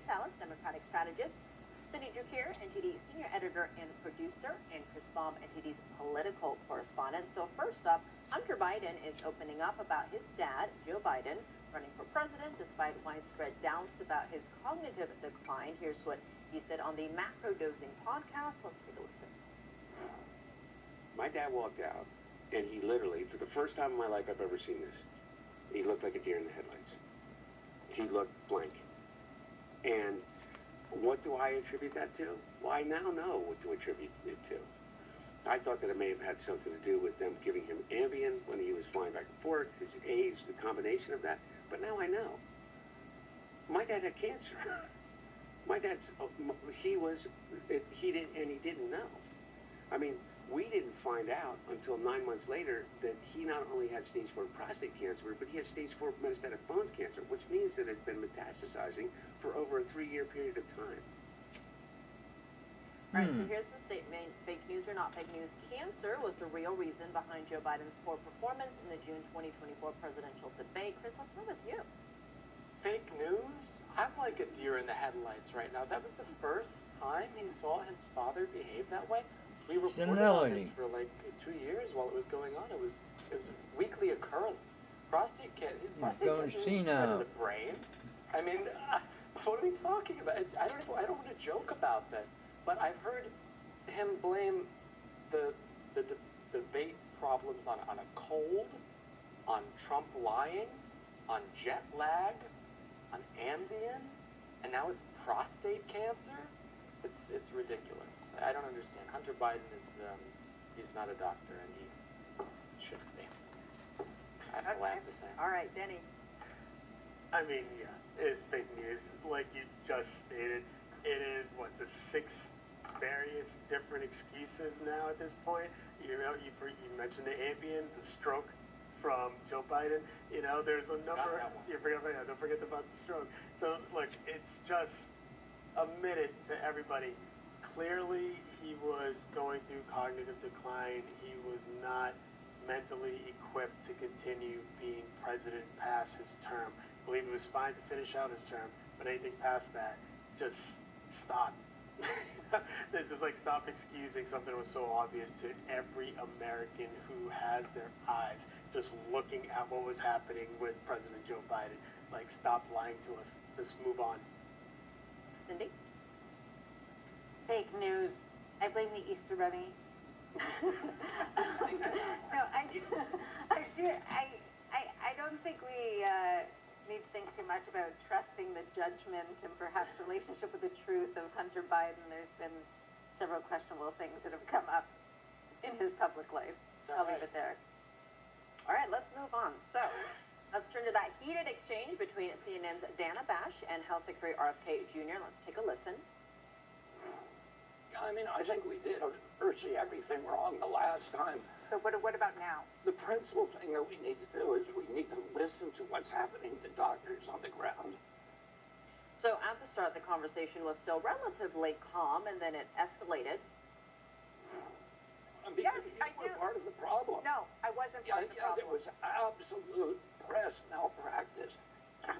Salas, Democratic strategist, Cindy Jukir, NTD senior editor and producer, and Chris Baum, NTD's political correspondent. So first up, Hunter Biden is opening up about his dad, Joe Biden, running for president despite widespread doubts about his cognitive decline. Here's what he said on the Macro Dosing podcast. Let's take a listen. My dad walked out, and he literally, for the first time in my life I've ever seen this, he looked like a deer in the headlights. He looked blank. And what do I attribute that to? Well, I now know what to attribute it to. I thought that it may have had something to do with them giving him Ambien when he was flying back and forth, his age, the combination of that. But now I know. My dad had cancer. My dad's, he didn't know. I mean, we didn't find out until 9 months later that he not only had stage 4 prostate cancer, but he had stage 4 metastatic bone cancer, which means that it had been metastasizing for over a 3-year period of time. All right, so here's the statement. Fake news or not fake news, cancer was the real reason behind Joe Biden's poor performance in the June 2024 presidential debate. Chris, let's start with you. Fake news? I'm like a deer in the headlights right now. That was the first time he saw his father behave that way. We reported on this for like 2 years while it was going on. It was a weekly occurrence. His prostate cancer was in the brain. I mean, what are we talking about? I don't want to joke about this, but I've heard him blame the debate problems on a cold, on Trump lying, on jet lag, on Ambien, and now it's prostate cancer. It's ridiculous. I don't understand. Hunter Biden is he's not a doctor, and he shouldn't be. That's all I have to say. All right, Denny. I mean, yeah, it is fake news. Like you just stated, it is the 6th various different excuses now at this point. You know, you mentioned the Ambien, the stroke from Joe Biden. You know, there's a number. Don't forget about the stroke. So look, it's just admitted to everybody. Clearly, he was going through cognitive decline. He was not mentally equipped to continue being president past his term. I believe it was fine to finish out his term, but anything past that, just stop. There's just like stop excusing something that was so obvious to every American who has their eyes just looking at what was happening with President Joe Biden. Like, stop lying to us. Just move on. Cindy? Fake news. I blame the Easter Bunny. No, I don't think we need to think too much about trusting the judgment and perhaps relationship with the truth of Hunter Biden. There's been several questionable things that have come up in his public life. I'll leave it there. All right, let's move on. So let's turn to that heated exchange between CNN's Dana Bash and House Secretary RFK Jr. Let's take a listen. I mean, I think we did virtually everything wrong the last time. So what about now? The principal thing that we need to do is we need to listen to what's happening to doctors on the ground. So at the start, the conversation was still relatively calm, and then it escalated. I mean, Yes, you I were do. part of the problem. No, I wasn't part of the There problem. was absolute press malpractice.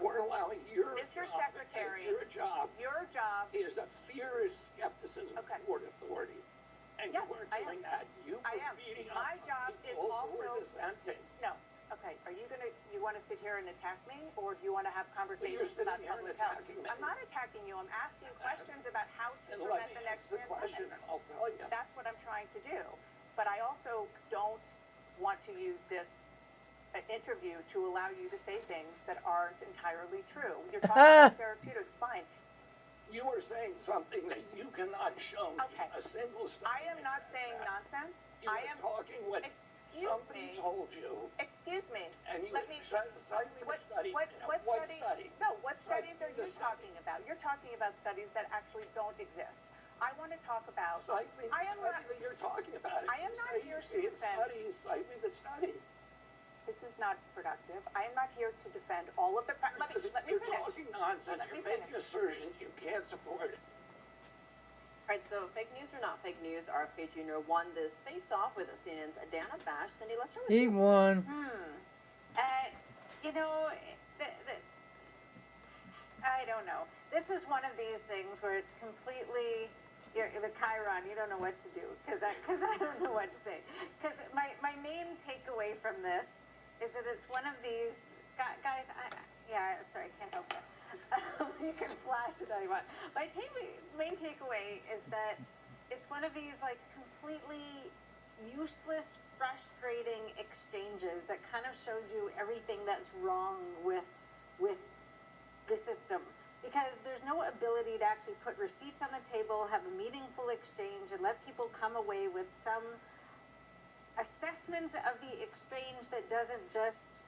We're allowing your Mr. job, Secretary, your job Your job. is a fierce skepticism Okay. toward authority. And Yes, you weren't I am. doing that. You I were am. beating My up job on is people who were also- dissenting. No. Okay. You want to sit here and attack me, or do you want to have conversations sitting about here and public health? attacking me. I'm not attacking you. I'm asking questions about how to And let prevent me the next ask the question, pandemic. and I'll tell you. That's what I'm trying to do. But I also don't want to use this interview to allow you to say things that aren't entirely true. You're talking about therapeutics, fine. You were saying something that you cannot show me Okay. a single study. I am not that saying says that. nonsense. You I were am. talking what Excuse somebody me. told you, Excuse me. and you Let me. cite me the What, study. what, Now, what what study? No, what Cite studies me are the you study. talking about? You're talking about studies that actually don't exist. I want to talk about. Cite me the I am study not- that you're talking about. If I am you not say here you to see a defend- study, cite me the study. This is not productive. I am not here to defend all of the. Let me You're finish. talking nonsense. Let me You're making finish. assertions you can't support. All right, so fake news or not fake news, RFK Jr. won this face-off with CNN's Dana Bash. Cindy, let's start with He you. won. You know, I don't know. This is one of these things where it's completely, the Chiron, you don't know what to do, because I don't know what to say. Because my main takeaway from this is that it's one of these, guys, sorry, I can't help it. You can flash it all you want. My main takeaway is that it's one of these like completely useless, frustrating exchanges that kind of shows you everything that's wrong with the system, because there's no ability to actually put receipts on the table, have a meaningful exchange, and let people come away with some assessment of the exchange that doesn't just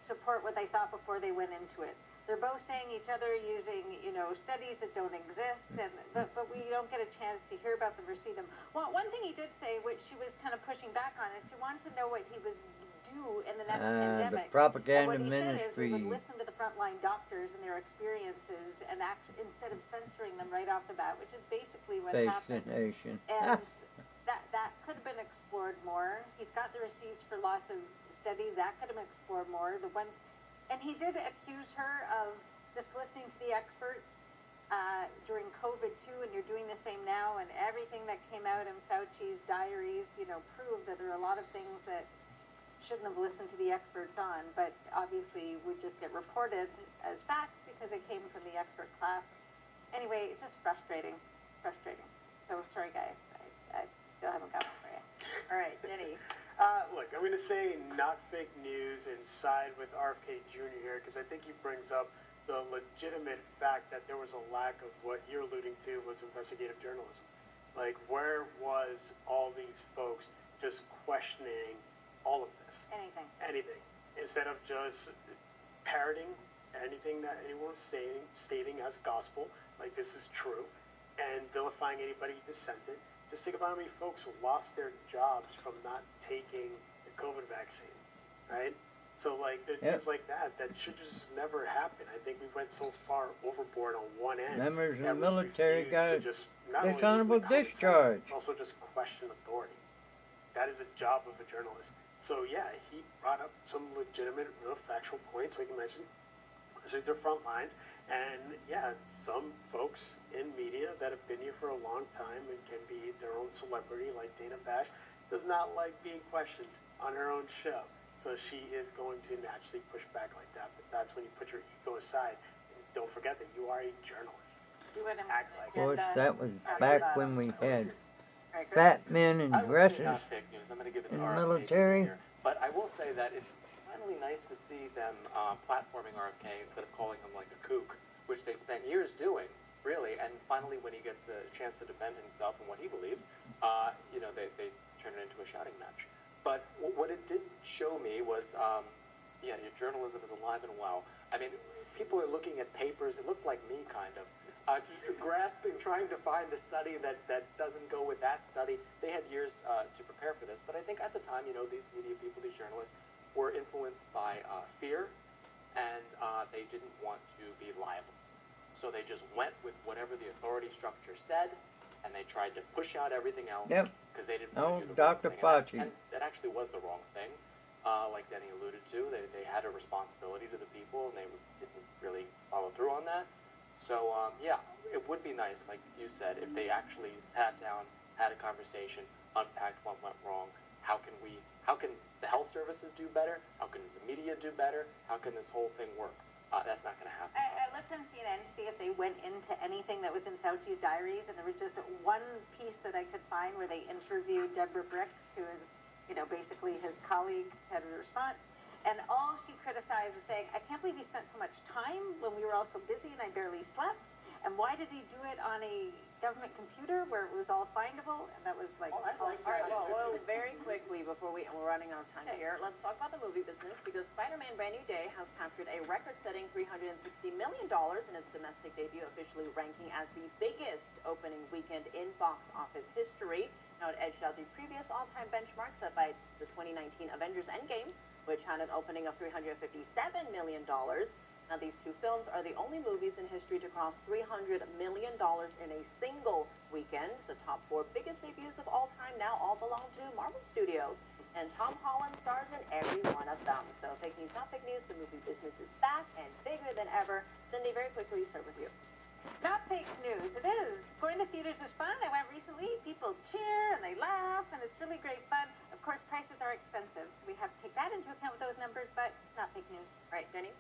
support what they thought before they went into it. They're both saying each other using, studies that don't exist, but we don't get a chance to hear about them or see them. Well, one thing he did say, which she was kind of pushing back on, is she wanted to know what he was do in the next pandemic. The propaganda and what he said is we would ministry. listen to the frontline doctors and their experiences and act instead of censoring them right off the bat, which is basically what happened. Vaccination. And that could have been explored more. He's got the receipts for lots of studies that could have been explored more. And he did accuse her of just listening to the experts during COVID too, and you're doing the same now. And everything that came out in Fauci's diaries, proved that there are a lot of things that shouldn't have listened to the experts on, but obviously would just get reported as fact because it came from the expert class. Anyway, it's just frustrating. So sorry guys, I still haven't got one for you. All right, Jenny. Look, I'm going to say not fake news and side with RFK Jr. here, because I think he brings up the legitimate fact that there was a lack of what you're alluding to was investigative journalism. Like, where was all these folks just questioning all of this? Anything. Instead of just parroting anything that anyone was stating as gospel, like this is true, and vilifying anybody who dissented. Just think about how many folks lost their jobs from not taking the COVID vaccine, right? So, like, there's things like that should just never happen. I think we went so far overboard on one end. Members of the that we military refused got to just not only dishonorable use the common sense, discharge. but also just question authority. That is a job of a journalist. So, yeah, he brought up some legitimate, real factual points, like you mentioned. These are their front lines. And, yeah, some folks in media that have been here for a long time and can be their own celebrity, like Dana Bash, does not like being questioned on her own show. So she is going to naturally push back like that. But that's when you put your ego aside. And don't forget that you are a journalist. You wouldn't Act like Of course, agenda. that was back when we had All right, Chris? fat men and I would say dresses. not fake news. I'm going to give it to in RFK military. here. But I will say that it's finally nice to see them platforming RFK instead of calling him like a kook, which they spent years doing, really. And finally, when he gets a chance to defend himself and what he believes, they turn it into a shouting match. But what it did show me was, your journalism is alive and well. I mean, people are looking at papers. It looked like me, kind of. Grasping, trying to find a study that doesn't go with that study. They had years to prepare for this, but I think at the time, these media people, these journalists, were influenced by fear, and they didn't want to be liable. So they just went with whatever the authority structure said, and they tried to push out everything else because they didn't want to do the wrong Dr. thing. Fauci. And that actually was the wrong thing. Like Denny alluded to, they had a responsibility to the people, and they didn't really follow through on that. So, it would be nice, like you said, if they actually sat down, had a conversation, unpacked what went wrong. How can the health services do better? How can the media do better? How can this whole thing work? That's not going to happen. I looked on CNN to see if they went into anything that was in Fauci's diaries, and there was just one piece that I could find where they interviewed Deborah Bricks, who is, basically his colleague, head of the response. And all she criticized was saying, I can't believe he spent so much time when we were all so busy and I barely slept. And why did he do it on a government computer where it was all findable? And that was like... Well, I'd like All right, to- well, very quickly before we're running out of time here, let's talk about the movie business, because Spider-Man Brand New Day has captured a record-setting $360 million in its domestic debut, officially ranking as the biggest opening weekend in box office history. Now, it edged out the previous all-time benchmark set by the 2019 Avengers Endgame, which had an opening of $357 million. Now, these two films are the only movies in history to cross $300 million in a single weekend. The top 4 biggest debuts of all time now all belong to Marvel Studios. And Tom Holland stars in every one of them. So fake news, not fake news, the movie business is back and bigger than ever. Cindy, very quickly, start with you. Not fake news, it is. Going to theaters is fun. I went recently. People cheer and they laugh, and it's really great fun. Of course, prices are expensive, so we have to take that into account with those numbers, but not fake news. All right, Jenny?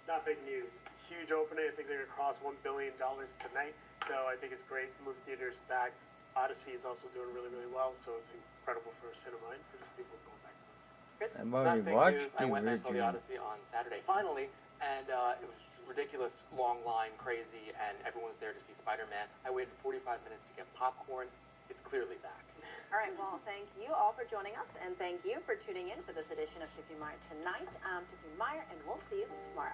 Not fake news. Huge opening. I think they're going to cross $1 billion tonight. So I think it's great. Movie theaters back. Odyssey is also doing really, really well. So it's incredible for cinema and for just people going back to movies. Chris? I've Not already fake watched news. the I went and I saw the original. Odyssey on Saturday, finally, and it was ridiculous, long line, crazy, and everyone was there to see Spider-Man. I waited 45 minutes to get popcorn. It's clearly back. All right, well, thank you all for joining us, and thank you for tuning in for this edition of Tiffany Meyer Tonight. I'm Tiffany Meyer, and we'll see you tomorrow.